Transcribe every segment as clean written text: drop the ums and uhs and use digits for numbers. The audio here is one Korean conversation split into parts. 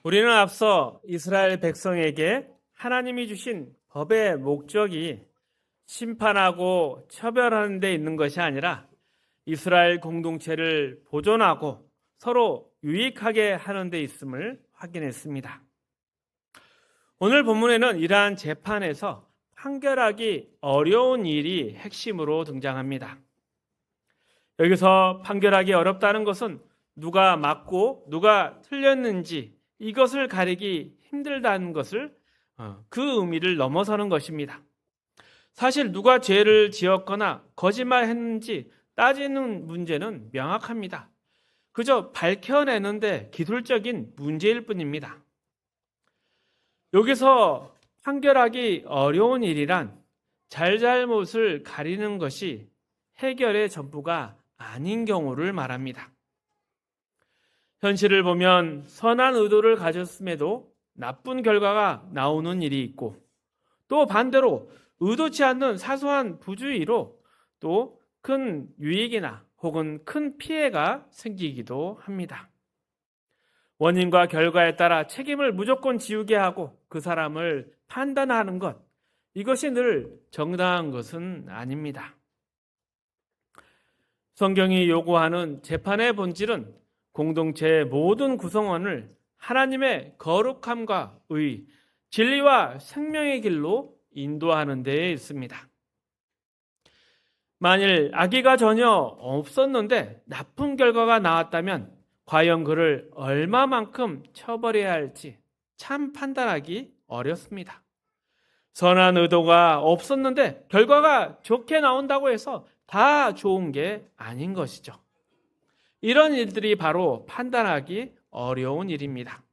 우리는 앞서 이스라엘 백성에게 하나님이 주신 법의 목적이 심판하고 처벌하는 데 있는 것이 아니라 이스라엘 공동체를 보존하고 서로 유익하게 하는 데 있음을 확인했습니다. 오늘 본문에는 이러한 재판에서 판결하기 어려운 일이 핵심으로 등장합니다. 여기서 판결하기 어렵다는 것은 누가 맞고 누가 틀렸는지 이것을 가리기 힘들다는 것을 그 의미를 넘어서는 것입니다. 사실 누가 죄를 지었거나 거짓말했는지 따지는 문제는 명확합니다. 그저 밝혀내는데 기술적인 문제일 뿐입니다. 여기서 판결하기 어려운 일이란 잘잘못을 가리는 것이 해결의 전부가 아닌 경우를 말합니다. 현실을 보면 선한 의도를 가졌음에도 나쁜 결과가 나오는 일이 있고, 또 반대로 의도치 않는 사소한 부주의로 또 큰 유익이나 혹은 큰 피해가 생기기도 합니다. 원인과 결과에 따라 책임을 무조건 지우게 하고 그 사람을 판단하는 것, 이것이 늘 정당한 것은 아닙니다. 성경이 요구하는 재판의 본질은 공동체의 모든 구성원을 하나님의 거룩함과 의, 진리와 생명의 길로 인도하는 데에 있습니다. 만일 악의가 전혀 없었는데 나쁜 결과가 나왔다면 과연 그를 얼마만큼 처벌해야 할지 참 판단하기 어렵습니다. 선한 의도가 없었는데 결과가 좋게 나온다고 해서 다 좋은 게 아닌 것이죠. 이런 일들이 바로 판단하기 어려운 일입니다.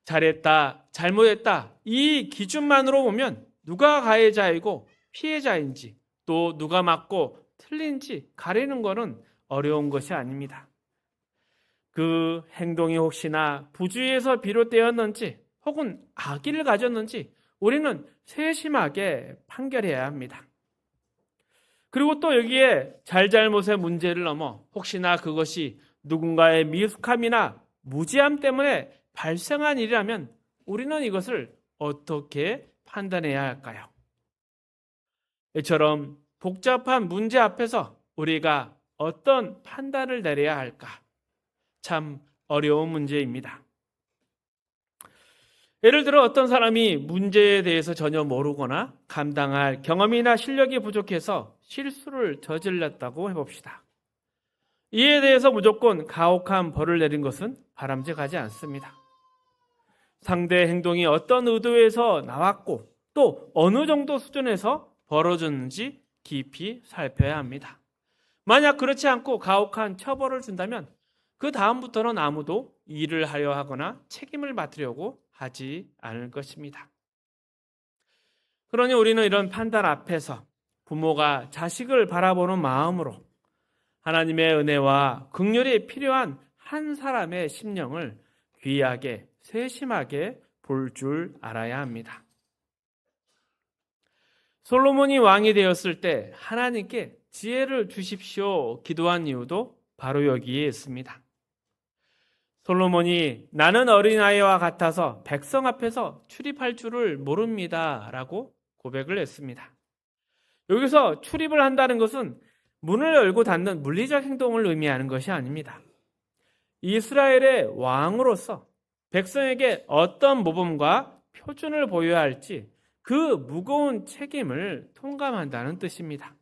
잘했다, 잘못했다, 이 기준만으로 보면 누가 가해자이고 피해자인지 또 누가 맞고 틀린지 가리는 것은 어려운 것이 아닙니다. 그 행동이 혹시나 부주의에서 비롯되었는지 혹은 악의를 가졌는지 우리는 세심하게 판결해야 합니다. 그리고 또 여기에 잘잘못의 문제를 넘어 혹시나 그것이 누군가의 미숙함이나 무지함 때문에 발생한 일이라면 우리는 이것을 어떻게 판단해야 할까요? 이처럼 복잡한 문제 앞에서 우리가 어떤 판단을 내려야 할까? 참 어려운 문제입니다. 예를 들어 어떤 사람이 문제에 대해서 전혀 모르거나 감당할 경험이나 실력이 부족해서 실수를 저질렀다고 해봅시다. 이에 대해서 무조건 가혹한 벌을 내린 것은 바람직하지 않습니다. 상대의 행동이 어떤 의도에서 나왔고 또 어느 정도 수준에서 벌어졌는지 깊이 살펴야 합니다. 만약 그렇지 않고 가혹한 처벌을 준다면 그 다음부터는 아무도 일을 하려 하거나 책임을 맡으려고 하지 않을 것입니다. 그러니 우리는 이런 판단 앞에서 부모가 자식을 바라보는 마음으로 하나님의 은혜와 긍휼이 필요한 한 사람의 심령을 귀하게 세심하게 볼 줄 알아야 합니다. 솔로몬이 왕이 되었을 때 하나님께 지혜를 주십시오 기도한 이유도 바로 여기에 있습니다. 솔로몬이 나는 어린아이와 같아서 백성 앞에서 출입할 줄을 모릅니다 라고 고백을 했습니다. 여기서 출입을 한다는 것은 문을 열고 닫는 물리적 행동을 의미하는 것이 아닙니다. 이스라엘의 왕으로서 백성에게 어떤 모범과 표준을 보여야 할지 그 무거운 책임을 통감한다는 뜻입니다.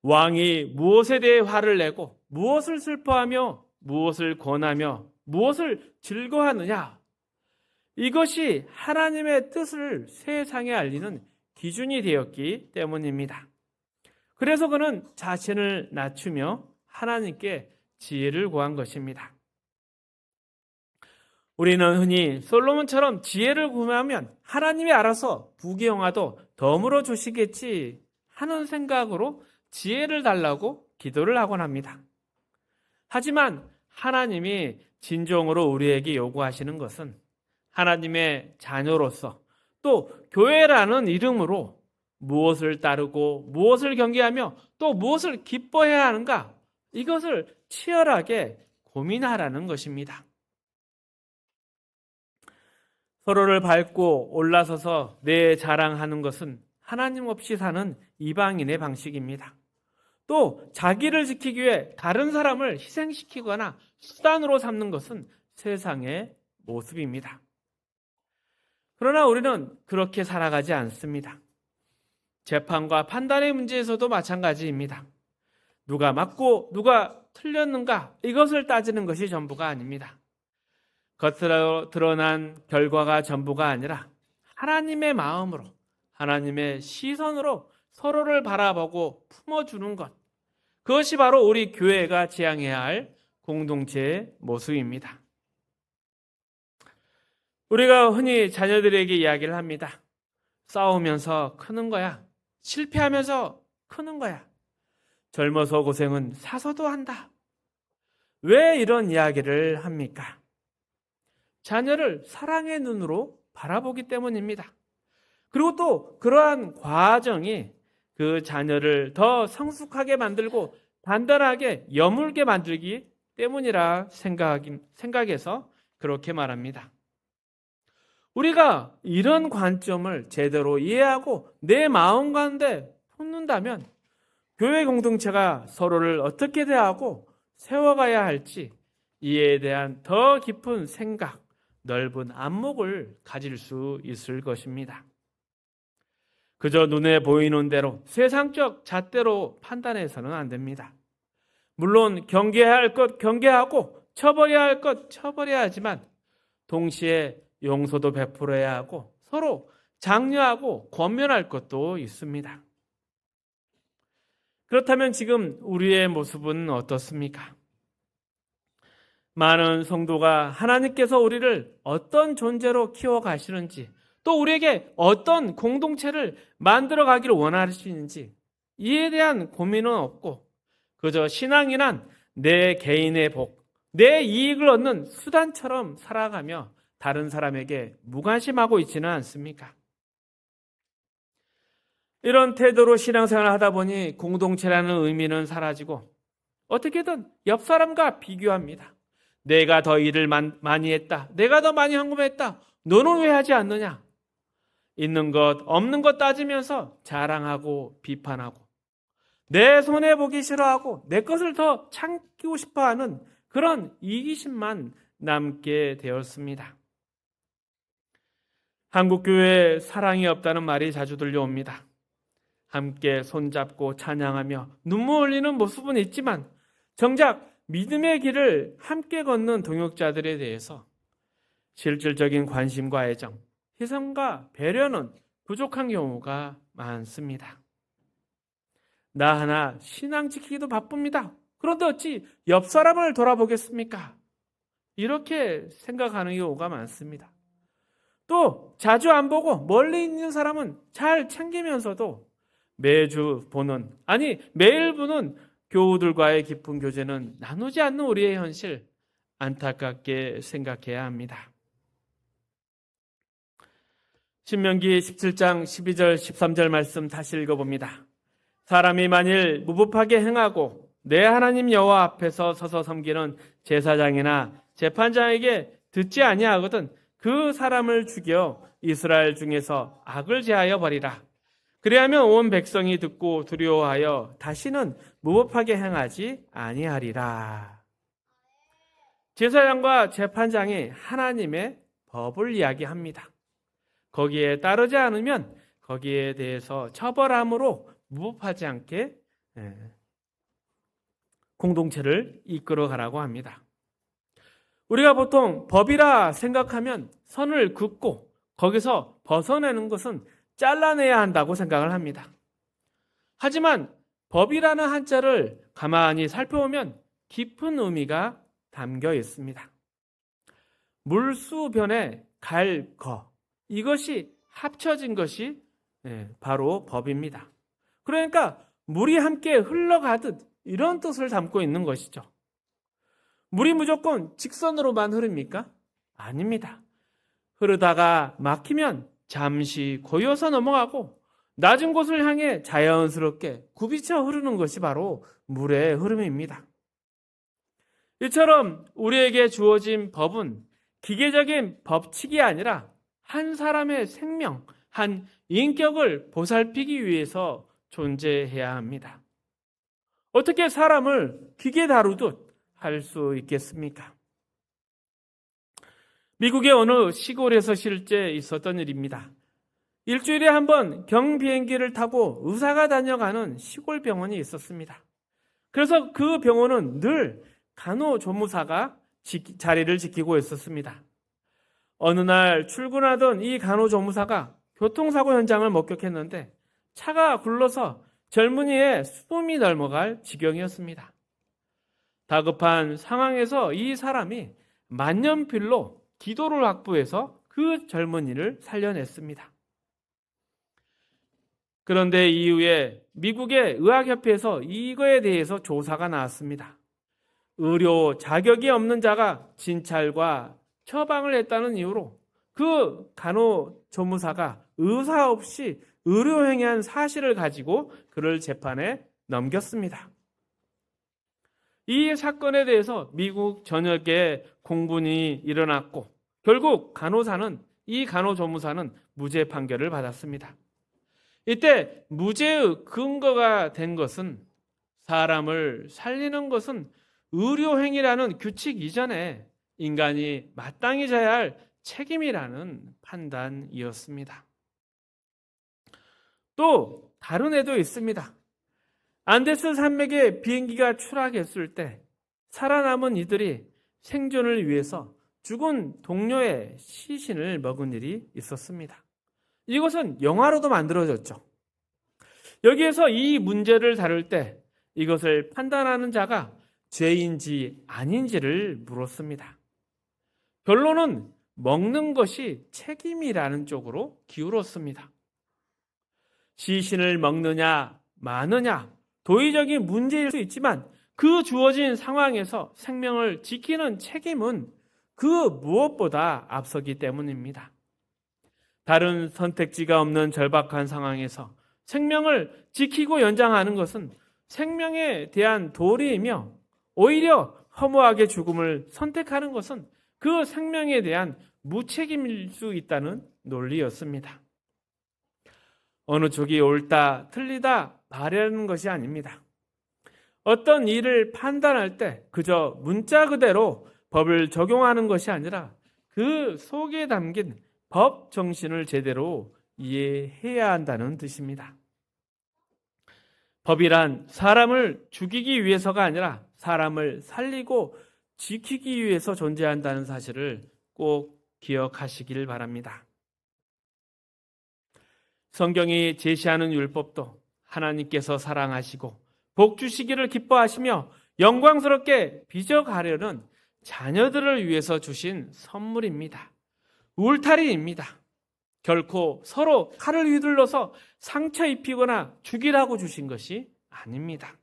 왕이 무엇에 대해 화를 내고 무엇을 슬퍼하며 무엇을 권하며 무엇을 즐거워하느냐, 이것이 하나님의 뜻을 세상에 알리는 기준이 되었기 때문입니다. 그래서 그는 자신을 낮추며 하나님께 지혜를 구한 것입니다. 우리는 흔히 솔로몬처럼 지혜를 구하면 하나님이 알아서 부귀영화도 덤으로 주시겠지 하는 생각으로 지혜를 달라고 기도를 하곤 합니다. 하지만 하나님이 진정으로 우리에게 요구하시는 것은 하나님의 자녀로서 또 교회라는 이름으로 무엇을 따르고 무엇을 경계하며 또 무엇을 기뻐해야 하는가, 이것을 치열하게 고민하라는 것입니다. 서로를 밟고 올라서서 내 자랑하는 것은 하나님 없이 사는 이방인의 방식입니다. 또 자기를 지키기 위해 다른 사람을 희생시키거나 수단으로 삼는 것은 세상의 모습입니다. 그러나 우리는 그렇게 살아가지 않습니다. 재판과 판단의 문제에서도 마찬가지입니다. 누가 맞고 누가 틀렸는가, 이것을 따지는 것이 전부가 아닙니다. 겉으로 드러난 결과가 전부가 아니라 하나님의 마음으로, 하나님의 시선으로 서로를 바라보고 품어주는 것, 그것이 바로 우리 교회가 지향해야 할 공동체의 모습입니다. 우리가 흔히 자녀들에게 이야기를 합니다. 싸우면서 크는 거야. 실패하면서 크는 거야. 젊어서 고생은 사서도 한다. 왜 이런 이야기를 합니까? 자녀를 사랑의 눈으로 바라보기 때문입니다. 그리고 또 그러한 과정이 그 자녀를 더 성숙하게 만들고 단단하게 여물게 만들기 때문이라 생각해서 그렇게 말합니다. 우리가 이런 관점을 제대로 이해하고 내 마음 가운데 품는다면 교회 공동체가 서로를 어떻게 대하고 세워가야 할지 이에 대한 더 깊은 생각, 넓은 안목을 가질 수 있을 것입니다. 그저 눈에 보이는 대로 세상적 잣대로 판단해서는 안 됩니다. 물론 경계해야 할 것 경계하고 처벌해야 할 것 처벌해야 하지만 동시에 용서도 베풀어야 하고 서로 장려하고 권면할 것도 있습니다. 그렇다면 지금 우리의 모습은 어떻습니까? 많은 성도가 하나님께서 우리를 어떤 존재로 키워가시는지, 또 우리에게 어떤 공동체를 만들어 가기를 원하시는지 이에 대한 고민은 없고 그저 신앙이란 내 개인의 복, 내 이익을 얻는 수단처럼 살아가며 다른 사람에게 무관심하고 있지는 않습니까? 이런 태도로 신앙생활을 하다 보니 공동체라는 의미는 사라지고 어떻게든 옆 사람과 비교합니다. 내가 더 일을 많이 했다. 내가 더 많이 헌금했다. 너는 왜 하지 않느냐? 있는 것, 없는 것 따지면서 자랑하고 비판하고 내 손해보기 싫어하고 내 것을 더 참기고 싶어하는 그런 이기심만 남게 되었습니다. 한국교회에 사랑이 없다는 말이 자주 들려옵니다. 함께 손잡고 찬양하며 눈물 흘리는 모습은 있지만 정작 믿음의 길을 함께 걷는 동역자들에 대해서 실질적인 관심과 애정, 희생과 배려는 부족한 경우가 많습니다. 나 하나 신앙 지키기도 바쁩니다. 그런데 어찌 옆 사람을 돌아보겠습니까? 이렇게 생각하는 경우가 많습니다. 또 자주 안 보고 멀리 있는 사람은 잘 챙기면서도 매주 보는, 아니 매일 보는 교우들과의 깊은 교제는 나누지 않는 우리의 현실, 안타깝게 생각해야 합니다. 신명기 17장 12절 13절 말씀 다시 읽어봅니다. 사람이 만일 무법하게 행하고 내 하나님 여호와 앞에서 서서 섬기는 제사장이나 재판장에게 듣지 아니하거든 그 사람을 죽여 이스라엘 중에서 악을 제하여 버리라. 그리하면 온 백성이 듣고 두려워하여 다시는 무법하게 행하지 아니하리라. 제사장과 재판장이 하나님의 법을 이야기합니다. 거기에 따르지 않으면 거기에 대해서 처벌함으로 무법하지 않게 공동체를 이끌어 가라고 합니다. 우리가 보통 법이라 생각하면 선을 긋고 거기서 벗어내는 것은 잘라내야 한다고 생각을 합니다. 하지만 법이라는 한자를 가만히 살펴보면 깊은 의미가 담겨 있습니다. 물수변에 갈 거, 이것이 합쳐진 것이 바로 법입니다. 그러니까 물이 함께 흘러가듯 이런 뜻을 담고 있는 것이죠. 물이 무조건 직선으로만 흐릅니까? 아닙니다. 흐르다가 막히면 잠시 고여서 넘어가고 낮은 곳을 향해 자연스럽게 굽이쳐 흐르는 것이 바로 물의 흐름입니다. 이처럼 우리에게 주어진 법은 기계적인 법칙이 아니라 한 사람의 생명, 한 인격을 보살피기 위해서 존재해야 합니다. 어떻게 사람을 기계 다루듯 할 수 있겠습니까? 미국의 어느 시골에서 실제 있었던 일입니다. 일주일에 한 번 경비행기를 타고 의사가 다녀가는 시골 병원이 있었습니다. 그래서 그 병원은 늘 간호조무사가 자리를 지키고 있었습니다. 어느 날 출근하던 이 간호조무사가 교통사고 현장을 목격했는데 차가 굴러서 젊은이의 숨이 넘어갈 지경이었습니다. 다급한 상황에서 이 사람이 만년필로 기도를 확보해서 그 젊은이를 살려냈습니다. 그런데 이후에 미국의 의학협회에서 이거에 대해서 조사가 나왔습니다. 의료 자격이 없는 자가 진찰과 처방을 했다는 이유로 그 간호조무사가 의사 없이 의료행위한 사실을 가지고 그를 재판에 넘겼습니다. 이 사건에 대해서 미국 전역에 공분이 일어났고 결국 이 간호조무사는 무죄 판결을 받았습니다. 이때 무죄의 근거가 된 것은 사람을 살리는 것은 의료행위라는 규칙 이전에 인간이 마땅히 져야 할 책임이라는 판단이었습니다. 또 다른 애도 있습니다. 안데스 산맥에 비행기가 추락했을 때 살아남은 이들이 생존을 위해서 죽은 동료의 시신을 먹은 일이 있었습니다. 이것은 영화로도 만들어졌죠. 여기에서 이 문제를 다룰 때 이것을 판단하는 자가 죄인지 아닌지를 물었습니다. 결론은 먹는 것이 책임이라는 쪽으로 기울었습니다. 시신을 먹느냐 마느냐 도의적인 문제일 수 있지만 그 주어진 상황에서 생명을 지키는 책임은 그 무엇보다 앞서기 때문입니다. 다른 선택지가 없는 절박한 상황에서 생명을 지키고 연장하는 것은 생명에 대한 도리이며 오히려 허무하게 죽음을 선택하는 것은 그 생명에 대한 무책임일 수 있다는 논리였습니다. 어느 쪽이 옳다, 틀리다 말하는 것이 아닙니다. 어떤 일을 판단할 때 그저 문자 그대로 법을 적용하는 것이 아니라 그 속에 담긴 법 정신을 제대로 이해해야 한다는 뜻입니다. 법이란 사람을 죽이기 위해서가 아니라 사람을 살리고 지키기 위해서 존재한다는 사실을 꼭 기억하시길 바랍니다. 성경이 제시하는 율법도 하나님께서 사랑하시고 복 주시기를 기뻐하시며 영광스럽게 빚어가려는 자녀들을 위해서 주신 선물입니다. 울타리입니다. 결코 서로 칼을 휘둘러서 상처 입히거나 죽이라고 주신 것이 아닙니다.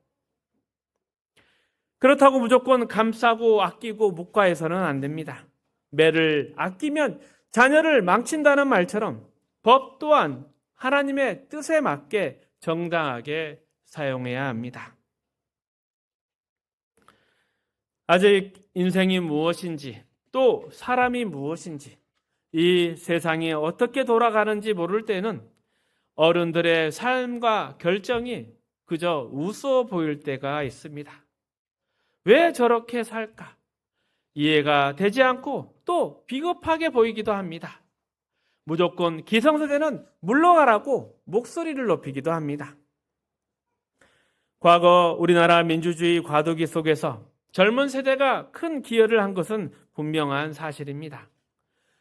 그렇다고 무조건 감싸고 아끼고 묵과해서는 안 됩니다. 매를 아끼면 자녀를 망친다는 말처럼 법 또한 하나님의 뜻에 맞게 정당하게 사용해야 합니다. 아직 인생이 무엇인지 또 사람이 무엇인지 이 세상이 어떻게 돌아가는지 모를 때는 어른들의 삶과 결정이 그저 우스워 보일 때가 있습니다. 왜 저렇게 살까? 이해가 되지 않고 또 비겁하게 보이기도 합니다. 무조건 기성세대는 물러가라고 목소리를 높이기도 합니다. 과거 우리나라 민주주의 과도기 속에서 젊은 세대가 큰 기여를 한 것은 분명한 사실입니다.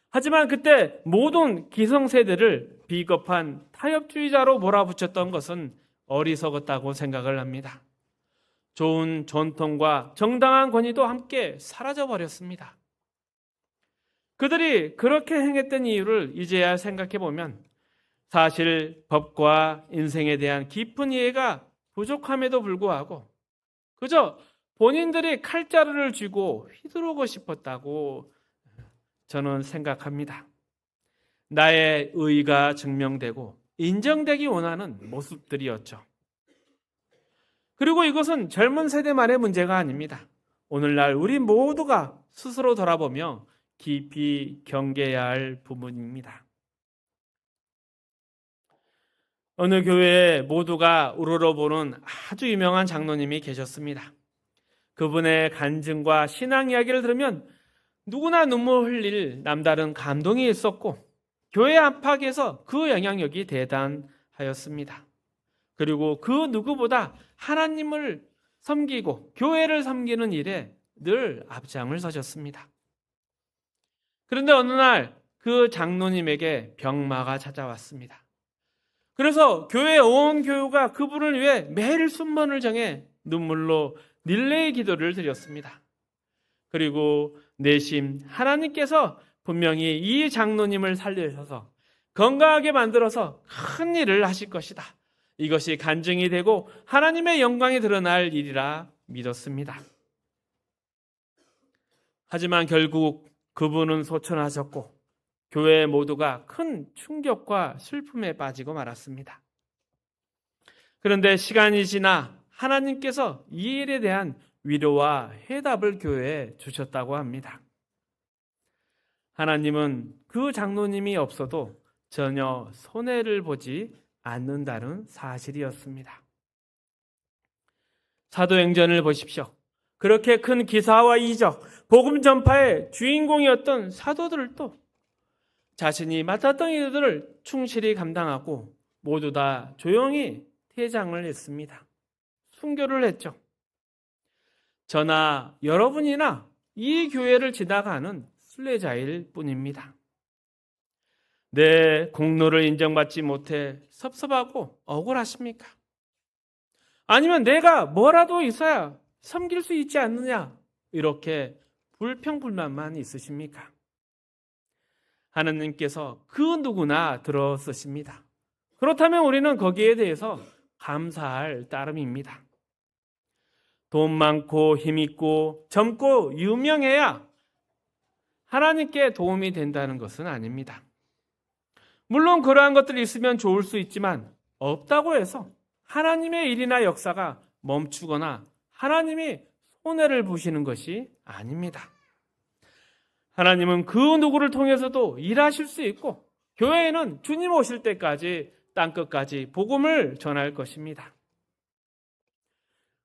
하지만 그때 모든 기성세대를 비겁한 타협주의자로 몰아붙였던 것은 어리석었다고 생각을 합니다. 좋은 전통과 정당한 권위도 함께 사라져버렸습니다. 그들이 그렇게 행했던 이유를 이제야 생각해보면 사실 법과 인생에 대한 깊은 이해가 부족함에도 불구하고 그저 본인들이 칼자루를 쥐고 휘두르고 싶었다고 저는 생각합니다. 나의 의의가 증명되고 인정되기 원하는 모습들이었죠. 그리고 이것은 젊은 세대만의 문제가 아닙니다. 오늘날 우리 모두가 스스로 돌아보며 깊이 경계해야 할 부분입니다. 어느 교회에 모두가 우러러보는 아주 유명한 장로님이 계셨습니다. 그분의 간증과 신앙 이야기를 들으면 누구나 눈물 흘릴 남다른 감동이 있었고 교회 안팎에서 그 영향력이 대단하였습니다. 그리고 그 누구보다 하나님을 섬기고 교회를 섬기는 일에 늘 앞장을 서셨습니다. 그런데 어느 날 그 장로님에게 병마가 찾아왔습니다. 그래서 교회 온 교우가 그분을 위해 매일 순번을 정해 눈물로 릴레이 기도를 드렸습니다. 그리고 내심 하나님께서 분명히 이 장로님을 살려주셔서 건강하게 만들어서 큰 일을 하실 것이다. 이것이 간증이 되고 하나님의 영광이 드러날 일이라 믿었습니다. 하지만 결국 그분은 소천하셨고 교회 모두가 큰 충격과 슬픔에 빠지고 말았습니다. 그런데 시간이 지나 하나님께서 이 일에 대한 위로와 해답을 교회에 주셨다고 합니다. 하나님은 그 장로님이 없어도 전혀 손해를 보지 않는다는 사실이었습니다. 사도행전을 보십시오. 그렇게 큰 기사와 이적, 복음 전파의 주인공이었던 사도들도 자신이 맡았던 일들을 충실히 감당하고 모두 다 조용히 퇴장을 했습니다. 순교를 했죠. 저나 여러분이나 이 교회를 지나가는 순례자일 뿐입니다. 내 공로를 인정받지 못해 섭섭하고 억울하십니까? 아니면 내가 뭐라도 있어야 섬길 수 있지 않느냐? 이렇게 불평불만만 있으십니까? 하나님께서 그 누구나 들어쓰십니다. 그렇다면 우리는 거기에 대해서 감사할 따름입니다. 돈 많고 힘 있고 젊고 유명해야 하나님께 도움이 된다는 것은 아닙니다. 물론 그러한 것들이 있으면 좋을 수 있지만 없다고 해서 하나님의 일이나 역사가 멈추거나 하나님이 손해를 보시는 것이 아닙니다. 하나님은 그 누구를 통해서도 일하실 수 있고 교회에는 주님 오실 때까지 땅끝까지 복음을 전할 것입니다.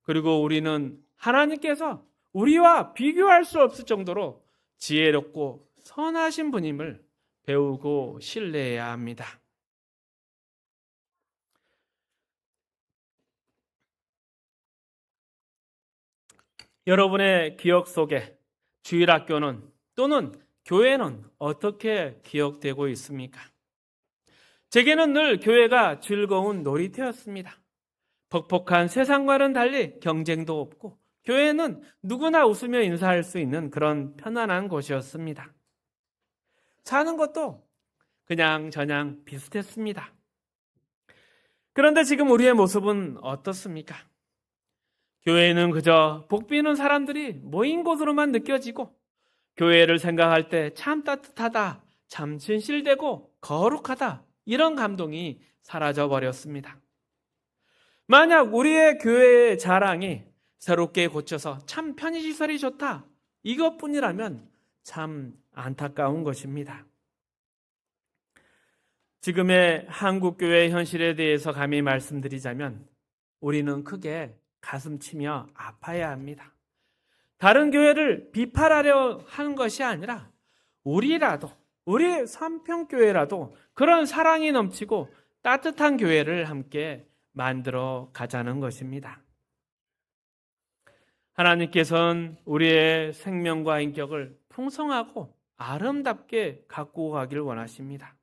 그리고 우리는 하나님께서 우리와 비교할 수 없을 정도로 지혜롭고 선하신 분임을 배우고 신뢰해야 합니다. 여러분의 기억 속에 주일학교는 또는 교회는 어떻게 기억되고 있습니까? 제게는 늘 교회가 즐거운 놀이터였습니다. 벅벅한 세상과는 달리 경쟁도 없고 교회는 누구나 웃으며 인사할 수 있는 그런 편안한 곳이었습니다. 사는 것도 그냥 저냥 비슷했습니다. 그런데 지금 우리의 모습은 어떻습니까? 교회는 그저 복비는 사람들이 모인 곳으로만 느껴지고 교회를 생각할 때 참 따뜻하다, 참 진실되고 거룩하다 이런 감동이 사라져 버렸습니다. 만약 우리의 교회의 자랑이 새롭게 고쳐서 참 편의시설이 좋다 이것뿐이라면 참 안타까운 것입니다. 지금의 한국교회의 현실에 대해서 감히 말씀드리자면 우리는 크게 가슴치며 아파야 합니다. 다른 교회를 비판하려 하는 것이 아니라 우리라도 우리 삼평교회라도 그런 사랑이 넘치고 따뜻한 교회를 함께 만들어 가자는 것입니다. 하나님께서는 우리의 생명과 인격을 풍성하고 아름답게 갖고 가기를 원하십니다.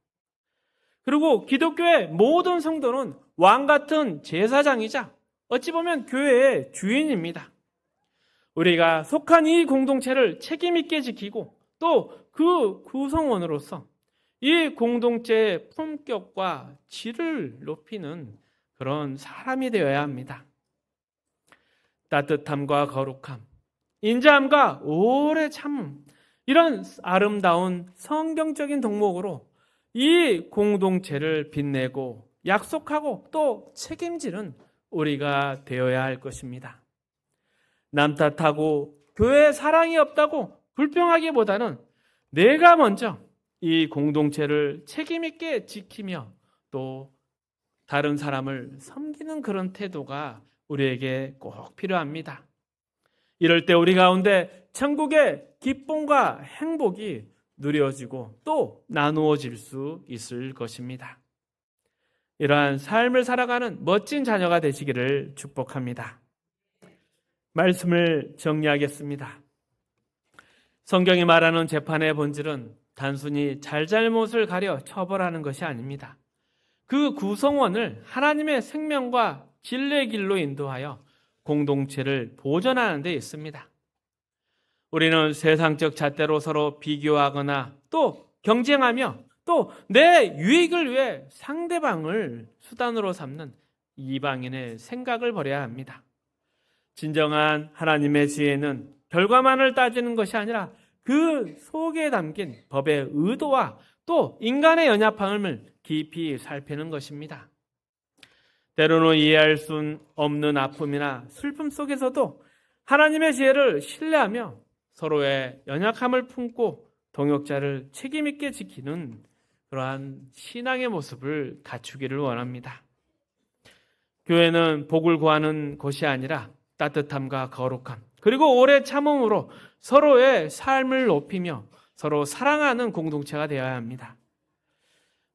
그리고 기독교의 모든 성도는 왕 같은 제사장이자 어찌 보면 교회의 주인입니다. 우리가 속한 이 공동체를 책임 있게 지키고 또 그 구성원으로서 이 공동체의 품격과 질을 높이는 그런 사람이 되어야 합니다. 따뜻함과 거룩함, 인자함과 오래 참음, 이런 아름다운 성경적인 덕목으로 이 공동체를 빛내고 약속하고 또 책임지는 우리가 되어야 할 것입니다. 남 탓하고 교회에 사랑이 없다고 불평하기보다는 내가 먼저 이 공동체를 책임 있게 지키며 또 다른 사람을 섬기는 그런 태도가 우리에게 꼭 필요합니다. 이럴 때 우리 가운데 천국의 기쁨과 행복이 누려지고 또 나누어질 수 있을 것입니다. 이러한 삶을 살아가는 멋진 자녀가 되시기를 축복합니다. 말씀을 정리하겠습니다. 성경이 말하는 재판의 본질은 단순히 잘잘못을 가려 처벌하는 것이 아닙니다. 그 구성원을 하나님의 생명과 진리의 길로 인도하여 공동체를 보존하는 데 있습니다. 우리는 세상적 잣대로 서로 비교하거나 또 경쟁하며 또 내 유익을 위해 상대방을 수단으로 삼는 이방인의 생각을 버려야 합니다. 진정한 하나님의 지혜는 결과만을 따지는 것이 아니라 그 속에 담긴 법의 의도와 또 인간의 연약함을 깊이 살피는 것입니다. 때로는 이해할 수 없는 아픔이나 슬픔 속에서도 하나님의 지혜를 신뢰하며 서로의 연약함을 품고 동역자를 책임있게 지키는 그러한 신앙의 모습을 갖추기를 원합니다. 교회는 복을 구하는 곳이 아니라 따뜻함과 거룩함 그리고 오래 참음으로 서로의 삶을 높이며 서로 사랑하는 공동체가 되어야 합니다.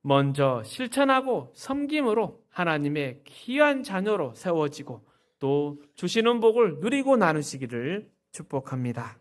먼저 실천하고 섬김으로 하나님의 귀한 자녀로 세워지고 또 주시는 복을 누리고 나누시기를 축복합니다.